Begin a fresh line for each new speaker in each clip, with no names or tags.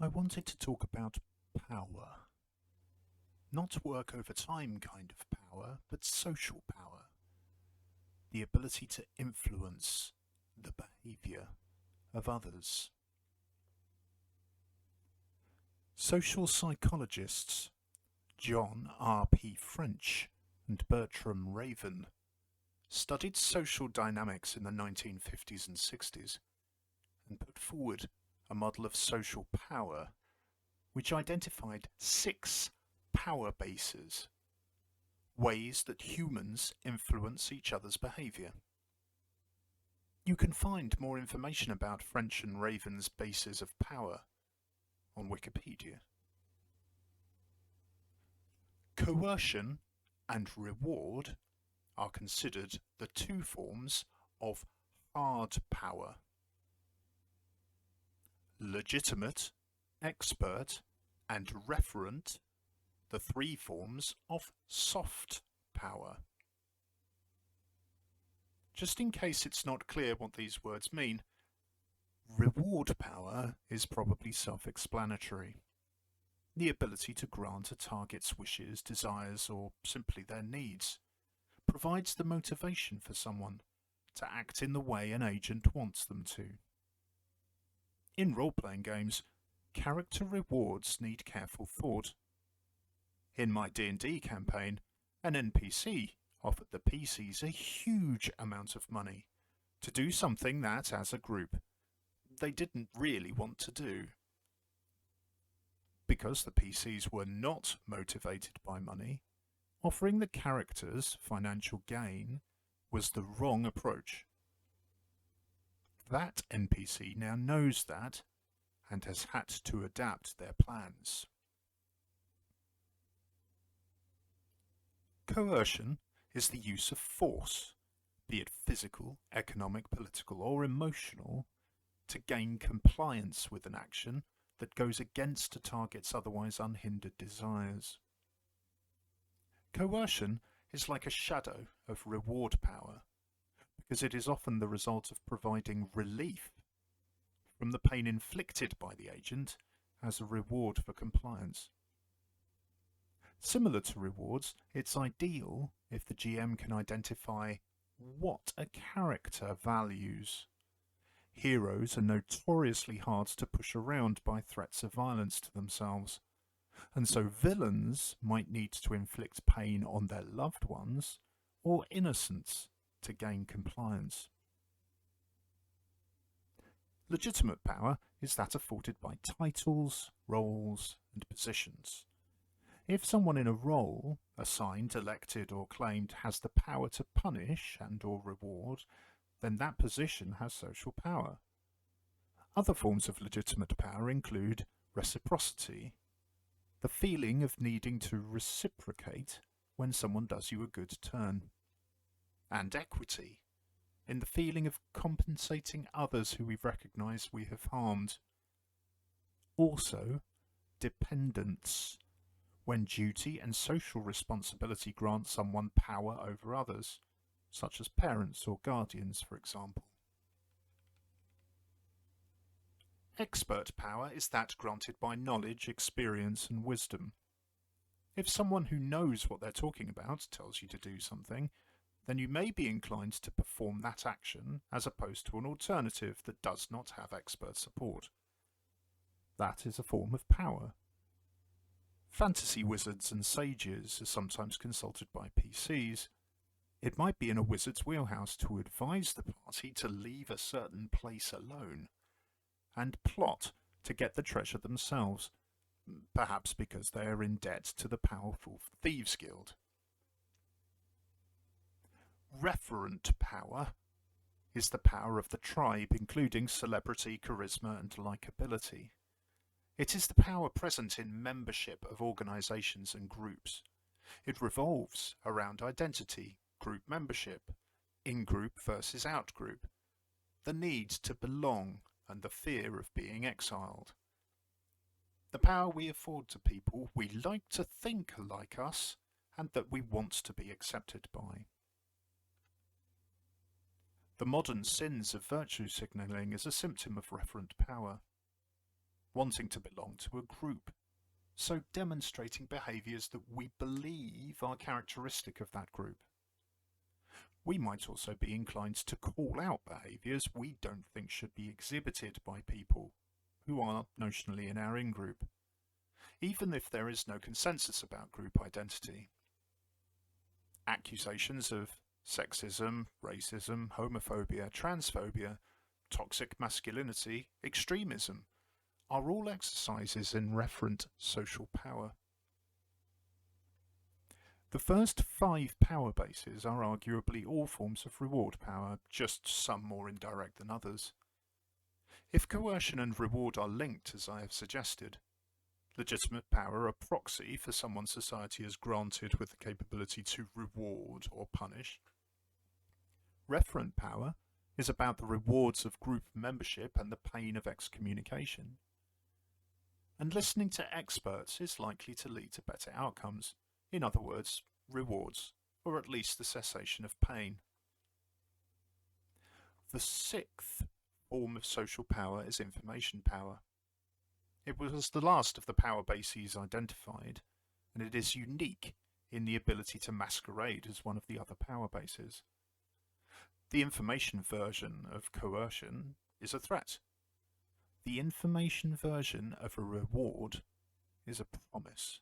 I wanted to talk about power. Not work over time kind of power, but social power. The ability to influence the behaviour of others. Social psychologists John R. P. French and Bertram Raven studied social dynamics in the 1950s and 60s and put forward a model of social power which identified 6 power bases, ways that humans influence each other's behaviour. You can find more information about French and Raven's bases of power on Wikipedia. Coercion and reward are considered the 2 forms of hard power. Legitimate, expert, and referent, the 3 forms of soft power. Just in case it's not clear what these words mean, reward power is probably self-explanatory. The ability to grant a target's wishes, desires, or simply their needs provides the motivation for someone to act in the way an agent wants them to. In role-playing games, character rewards need careful thought. In my D&D campaign, an NPC offered the PCs a huge amount of money to do something that, as a group, they didn't really want to do. Because the PCs were not motivated by money, offering the characters financial gain was the wrong approach. That NPC now knows that and has had to adapt their plans. Coercion is the use of force, be it physical, economic, political, or emotional, to gain compliance with an action that goes against a target's otherwise unhindered desires. Coercion is like a shadow of reward power, because it is often the result of providing relief from the pain inflicted by the agent as a reward for compliance. Similar to rewards, it's ideal if the GM can identify what a character values. Heroes are notoriously hard to push around by threats of violence to themselves, and so villains might need to inflict pain on their loved ones or innocents to gain compliance. Legitimate power is that afforded by titles, roles, and positions. If someone in a role, assigned, elected, or claimed, has the power to punish and or reward, then that position has social power. Other forms of legitimate power include reciprocity, the feeling of needing to reciprocate when someone does you a good turn, and equity, in the feeling of compensating others who we recognise we have harmed. Also, dependence, when duty and social responsibility grant someone power over others, such as parents or guardians, for example. Expert power is that granted by knowledge, experience, and wisdom. If someone who knows what they're talking about tells you to do something, then you may be inclined to perform that action as opposed to an alternative that does not have expert support. That is a form of power. Fantasy wizards and sages are sometimes consulted by PCs. It might be in a wizard's wheelhouse to advise the party to leave a certain place alone and plot to get the treasure themselves, perhaps because they are in debt to the powerful Thieves' Guild. Referent power is the power of the tribe, including celebrity, charisma, and likability. It is the power present in membership of organisations and groups. It revolves around identity, group membership, in-group versus out-group, the need to belong and the fear of being exiled. The power we afford to people we like to think are like us and that we want to be accepted by. The modern sins of virtue signalling is a symptom of referent power. wanting to belong to a group, so demonstrating behaviours that we believe are characteristic of that group. We might also be inclined to call out behaviours we don't think should be exhibited by people who are notionally in our in-group, even if there is no consensus about group identity. Accusations of sexism, racism, homophobia, transphobia, toxic masculinity, extremism are all exercises in referent social power. The first 5 power bases are arguably all forms of reward power, just some more indirect than others. If coercion and reward are linked, as I have suggested, legitimate power, a proxy for someone society has granted with the capability to reward or punish. Referent power is about the rewards of group membership and the pain of excommunication. And listening to experts is likely to lead to better outcomes. In other words, rewards, or at least the cessation of pain. The 6th form of social power is information power. It was the last of the power bases identified, and it is unique in the ability to masquerade as one of the other power bases. The information version of coercion is a threat. The information version of a reward is a promise.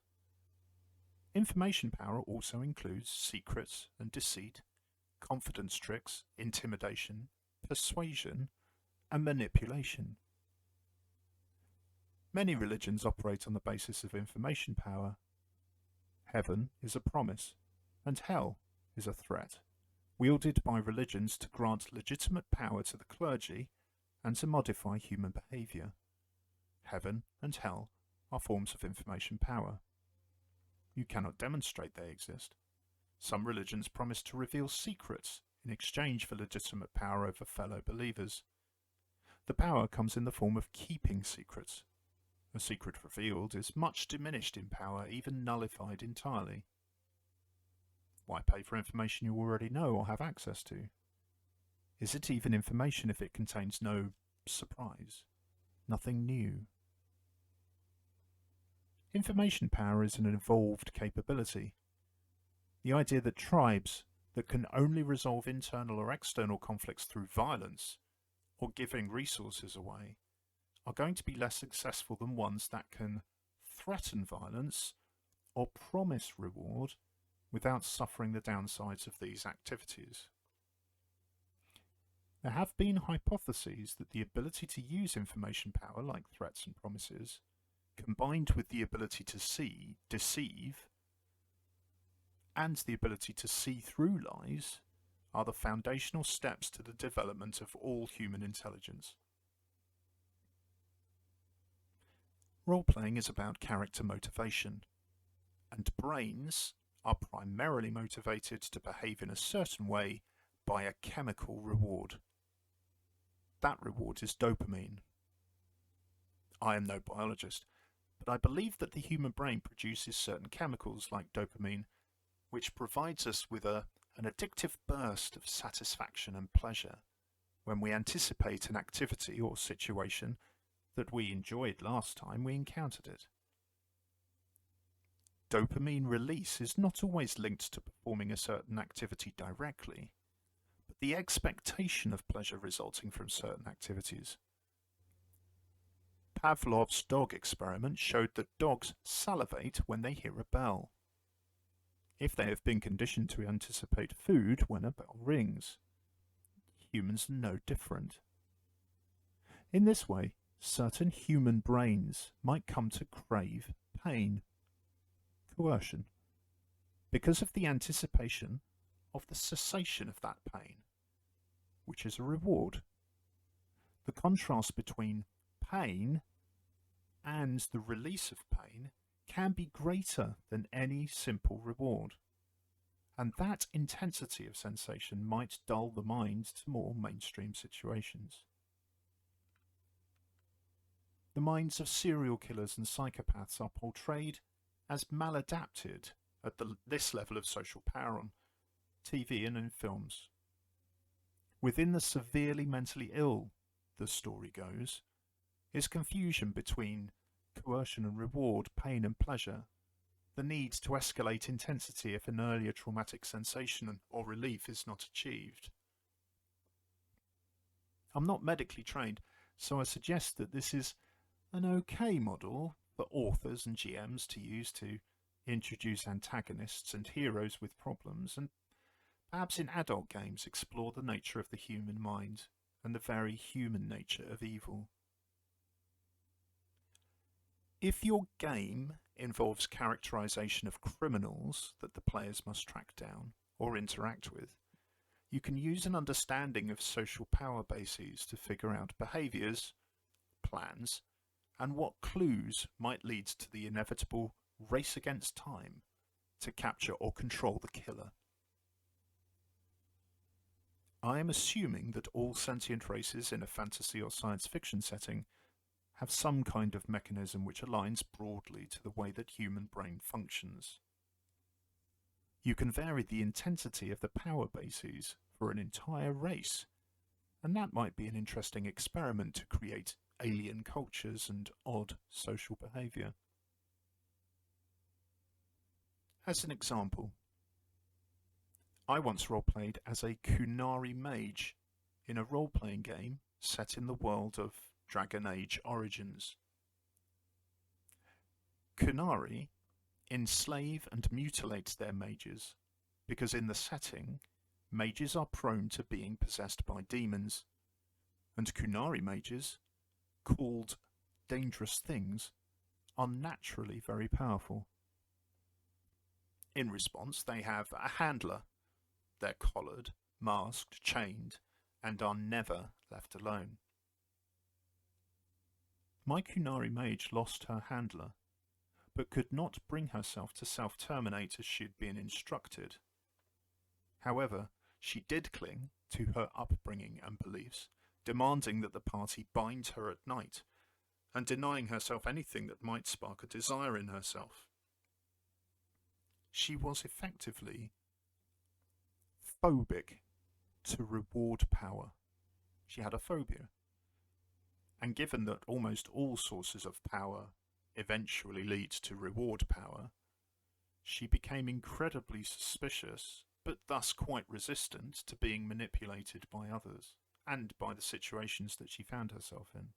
Information power also includes secrets and deceit, confidence tricks, intimidation, persuasion, and manipulation. Many religions operate on the basis of information power. Heaven is a promise, and hell is a threat, wielded by religions to grant legitimate power to the clergy and to modify human behaviour. Heaven and hell are forms of information power. You cannot demonstrate they exist. Some religions promise to reveal secrets in exchange for legitimate power over fellow believers. The power comes in the form of keeping secrets. A secret revealed is much diminished in power, even nullified entirely. Why pay for information you already know or have access to? Is it even information if it contains no surprise, nothing new? Information power is an evolved capability. The idea that tribes that can only resolve internal or external conflicts through violence or giving resources away are going to be less successful than ones that can threaten violence or promise reward without suffering the downsides of these activities. There have been hypotheses that the ability to use information power, like threats and promises, combined with the ability to deceive, and the ability to see through lies, are the foundational steps to the development of all human intelligence. Role-playing is about character motivation, and brains are primarily motivated to behave in a certain way by a chemical reward. That reward is dopamine. I am no biologist, but I believe that the human brain produces certain chemicals like dopamine, which provides us with an addictive burst of satisfaction and pleasure when we anticipate an activity or situation that we enjoyed last time we encountered it. Dopamine release is not always linked to performing a certain activity directly, but the expectation of pleasure resulting from certain activities. Pavlov's dog experiment showed that dogs salivate when they hear a bell, if they have been conditioned to anticipate food when a bell rings. Humans are no different. In this way, certain human brains might come to crave pain, coercion, because of the anticipation of the cessation of that pain, which is a reward. The contrast between pain and the release of pain can be greater than any simple reward, and that intensity of sensation might dull the mind to more mainstream situations. The minds of serial killers and psychopaths are portrayed as maladapted at this level of social power on TV and in films. Within the severely mentally ill, the story goes, is confusion between coercion and reward, pain and pleasure, the need to escalate intensity if an earlier traumatic sensation or relief is not achieved. I'm not medically trained, so I suggest that this is an okay model for authors and GMs to use to introduce antagonists and heroes with problems, and perhaps in adult games explore the nature of the human mind and the very human nature of evil. If your game involves characterization of criminals that the players must track down or interact with, you can use an understanding of social power bases to figure out behaviours, plans, and what clues might lead to the inevitable race against time to capture or control the killer. I am assuming that all sentient races in a fantasy or science fiction setting have some kind of mechanism which aligns broadly to the way that human brain functions. You can vary the intensity of the power bases for an entire race, and that might be an interesting experiment to create alien cultures and odd social behaviour. As an example, I once roleplayed as a Kunari mage in a role-playing game set in the world of Dragon Age Origins. Kunari enslave and mutilate their mages because in the setting, mages are prone to being possessed by demons, and Kunari mages, called dangerous things, are naturally very powerful. In response, they have a handler. They're collared, masked, chained, and are never left alone. My Kunari mage lost her handler, but could not bring herself to self-terminate as she had been instructed. However, she did cling to her upbringing and beliefs, demanding that the party bind her at night, and denying herself anything that might spark a desire in herself. She was effectively phobic to reward power. She had a phobia. And given that almost all sources of power eventually lead to reward power, she became incredibly suspicious, but thus quite resistant to being manipulated by others and by the situations that she found herself in.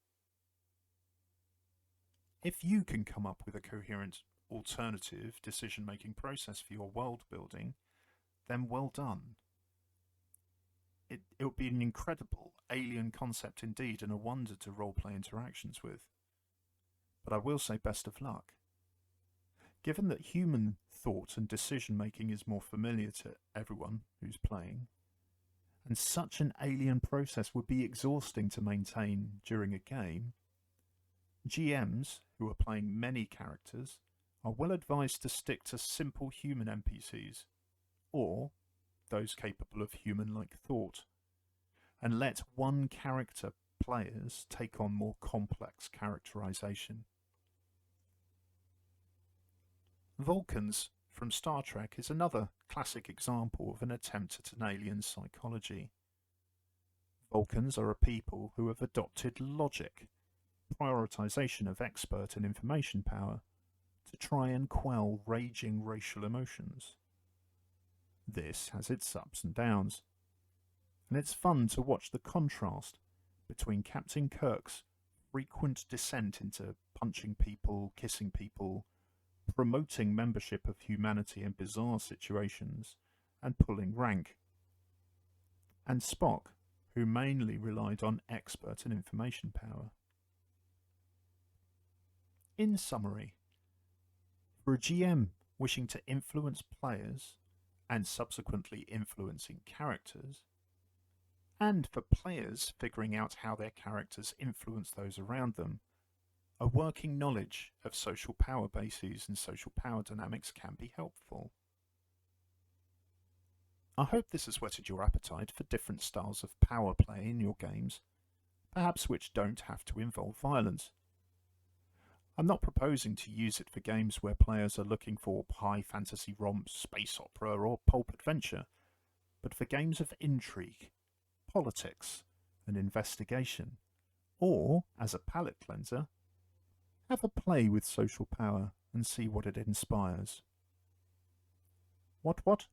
If you can come up with a coherent alternative decision-making process for your world building, then well done. It would be an incredible alien concept indeed and a wonder to roleplay interactions with. But I will say best of luck. Given that human thought and decision making is more familiar to everyone who's playing, and such an alien process would be exhausting to maintain during a game, GMs who are playing many characters are well advised to stick to simple human NPCs, or those capable of human-like thought, and let one character players take on more complex characterization. Vulcans from Star Trek is another classic example of an attempt at an alien psychology. Vulcans are a people who have adopted logic, prioritization of expert and information power, to try and quell raging racial emotions. This has its ups and downs, and it's fun to watch the contrast between Captain Kirk's frequent descent into punching people, kissing people, promoting membership of humanity in bizarre situations, and pulling rank, and Spock, who mainly relied on expert and information power. In summary, for a GM wishing to influence players and subsequently influencing characters, and for players figuring out how their characters influence those around them, a working knowledge of social power bases and social power dynamics can be helpful. I hope this has whetted your appetite for different styles of power play in your games, perhaps which don't have to involve violence. I'm not proposing to use it for games where players are looking for high fantasy romps, space opera or pulp adventure, but for games of intrigue, politics and investigation, Or, as a palate cleanser, have a play with social power and see what it inspires. What?